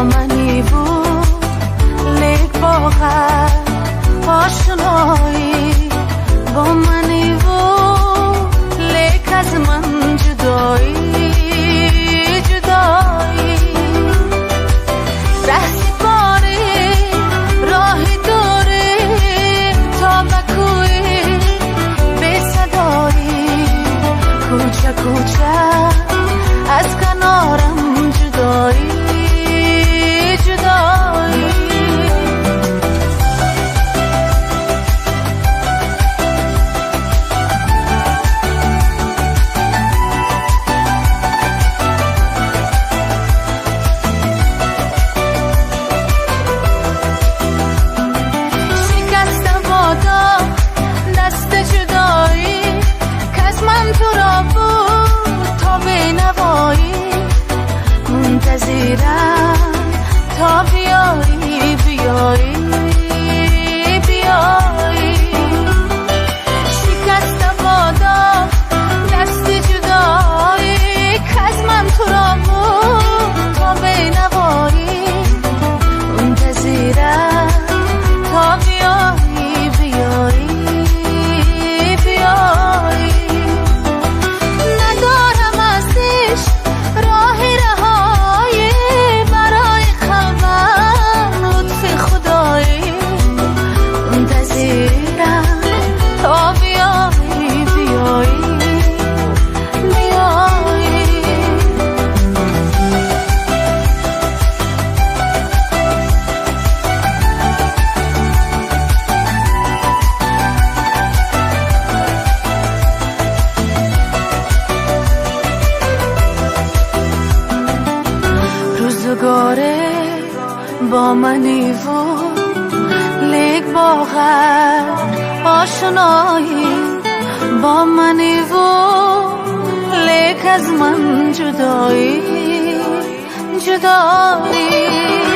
با منی بود لیک با قلب آشنایی با منی بود لیک از من جدایی جدایی رهی باری راهی دوری تا بکوی به صدایی کوچه کوچه از کنارم جدایی جدایی شکست بادا دست جدایی که از من تو را بود تا به نوایی منتظرم تا بیایی بیایی بیایی شکست بادا دست جدایی که از من تو را بود تا به نوایی منتظرم تا بیایی بیایی بیایی ندارم ازش راه رهایی برای خبر لطف خدایی منتظرم تا بیایی بیایی بیایی روزگاره با منی بود لیک با قلب آشنایی با منی بود لیک از من جدایی جدایی